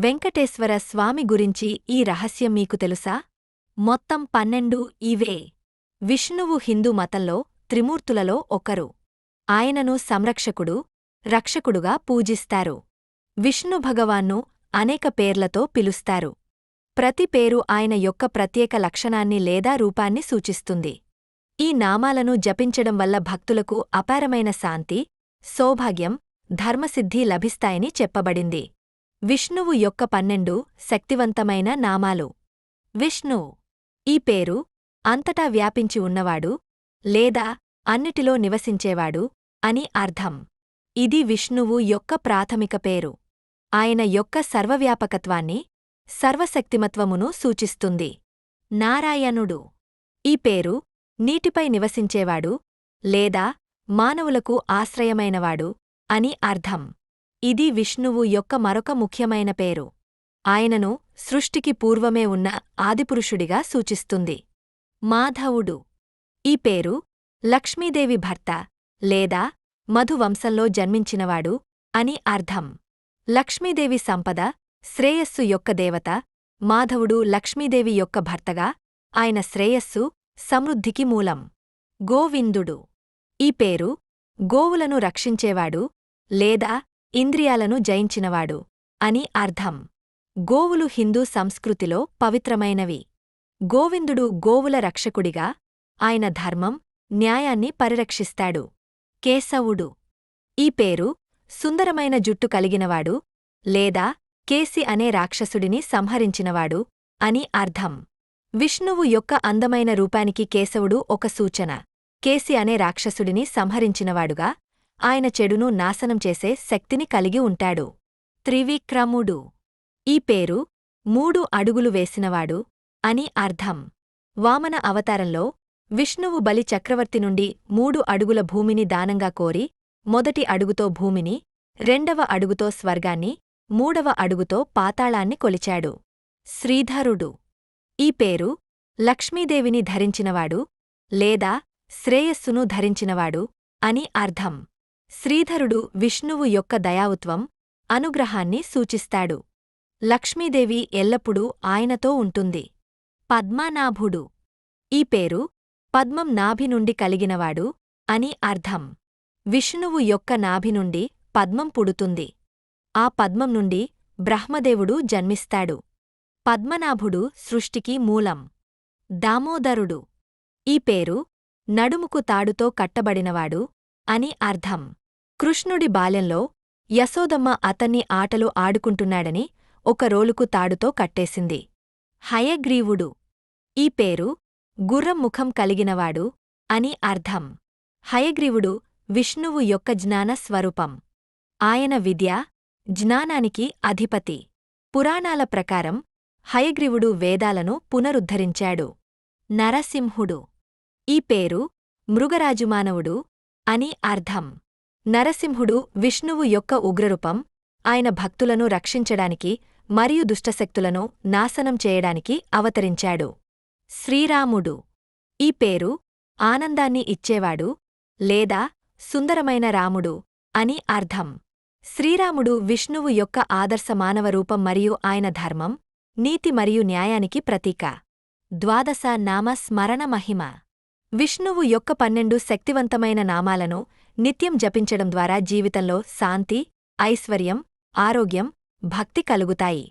వెంకటేశ్వర స్వామి గురించి ఈ రహస్యం మీకు తెలుసా? మొత్తం 12 ఇవే. విష్ణువు హిందూ మతంలో త్రిమూర్తులలో ఒకరు. ఆయనను సంరక్షకుడు, రక్షకుడుగా పూజిస్తారు. విష్ణు భగవాన్ను అనేక పేర్లతో పిలుస్తారు. ప్రతి పేరు ఆయన యొక్క ప్రత్యేక లక్షణాన్ని లేదా రూపాన్ని సూచిస్తుంది. ఈ నామాలను జపించడం వల్ల భక్తులకు అపారమైన శాంతి, సౌభాగ్యం, ధర్మసిద్ధి లభిస్తాయని చెప్పబడింది. విష్ణువు యొక్క 12 శక్తివంతమైన నామాలు. విష్ణు ఈ పేరు అంతటా వ్యాపించి ఉన్నవాడు లేదా అన్నిటిలో నివసించేవాడు అని అర్థం. ఇది విష్ణువు యొక్క ప్రాథమిక పేరు. ఆయన యొక్క సర్వవ్యాపకత్వాన్ని, సర్వశక్తిమత్వమును సూచిస్తుంది. నారాయణుడు ఈ పేరు నీటిపై నివసించేవాడు లేదా మానవులకు ఆశ్రయమైనవాడు అని అర్థం. ఇది విష్ణువు యొక్క మరొక ముఖ్యమైన పేరు. ఆయనను సృష్టికి పూర్వమే ఉన్న ఆదిపురుషుడిగా సూచిస్తుంది. మాధవుడు ఈ పేరు లక్ష్మీదేవి భర్త లేదా మధువంశంలో జన్మించినవాడు అని అర్థం. లక్ష్మీదేవి సంపద, శ్రేయస్సు యొక్క దేవత. మాధవుడు లక్ష్మీదేవి యొక్క భర్తగా ఆయన శ్రేయస్సు, సమృద్ధికి మూలం. గోవిందుడు ఈ పేరు గోవులను రక్షించేవాడు లేదా ఇంద్రియాలను జయించినవాడు అని అర్థం. గోవులు హిందూ సంస్కృతిలో పవిత్రమైనవి. గోవిందుడు గోవుల రక్షకుడిగా ఆయన ధర్మం, న్యాయాన్ని పరిరక్షిస్తాడు. కేశవుడు ఈ పేరు సుందరమైన జుట్టు కలిగినవాడు లేదా కేసి అనే రాక్షసుడిని సంహరించినవాడు అని అర్థం. విష్ణువు యొక్క అందమైన రూపానికి కేశవుడు ఒక సూచన. కేసి అనే రాక్షసుడిని సంహరించినవాడుగా ఆయన చెడును నాశనం చేసే శక్తిని కలిగి ఉంటాడు. త్రివిక్రముడు ఈ పేరు 3 అడుగులు వేసినవాడు అని అర్థం. వామన అవతారంలో విష్ణువు బలి చక్రవర్తి నుండి 3 అడుగుల భూమిని దానంగా కోరి మొదటి అడుగుతో భూమిని, 2వ అడుగుతో స్వర్గాన్ని, 3వ అడుగుతో పాతాళాన్ని కొలిచాడు. శ్రీధరుడు ఈ పేరు లక్ష్మీదేవిని ధరించినవాడు లేదా శ్రేయస్సును ధరించినవాడు అని అర్థం. శ్రీధరుడు విష్ణువు యొక్క దయావుత్వం, అనుగ్రహాన్ని సూచిస్తాడు. లక్ష్మీదేవి ఎల్లప్పుడూ ఆయనతో ఉంటుంది. పద్మనాభుడు ఈ పేరు పద్మం నాభి నుండి కలిగినవాడు అని అర్థం. విష్ణువు యొక్క నాభి నుండి పద్మం పుడుతుంది. ఆ పద్మం నుండి బ్రహ్మదేవుడు జన్మిస్తాడు. పద్మనాభుడు సృష్టికి మూలం. దామోదరుడు ఈ పేరు నడుముకు తాడుతో కట్టబడినవాడు అని అర్థం. కృష్ణుడి బాల్యంలో యశోదమ్మ అతన్ని ఆటలు ఆడుకుంటున్నాడని ఒక రోలుకు తాడుతో కట్టేసింది. హయగ్రీవుడు ఈ పేరు గుర్రం ముఖం కలిగినవాడు అని అర్థం. హయగ్రీవుడు విష్ణువు యొక్క జ్ఞాన స్వరూపం. ఆయన విద్య, జ్ఞానానికి అధిపతి. పురాణాల ప్రకారం హయగ్రీవుడు వేదాలను పునరుద్ధరించాడు. నరసింహుడు ఈ పేరు మృగరాజుమానవుడు అని అర్థం. నరసింహుడు విష్ణువు యొక్క ఉగ్రరూపం. ఆయన భక్తులను రక్షించడానికి మరియు దుష్టశక్తులను నాశనం చేయడానికి అవతరించాడు. శ్రీరాముడు ఈ పేరు ఆనందాన్ని ఇచ్చేవాడు లేదా సుందరమైన రాముడు అని అర్థం. శ్రీరాముడు విష్ణువు యొక్క ఆదర్శ మానవ రూపం మరియు ఆయన ధర్మం, నీతి మరియు న్యాయానికి ప్రతీక. ద్వాదశ నామ స్మరణ మహిమ. విష్ణువు యొక్క 12 శక్తివంతమైన నామాలను నిత్యం జపించడం ద్వారా జీవితంలో శాంతి, ఐశ్వర్యం, ఆరోగ్యం, భక్తి కలుగుతాయి.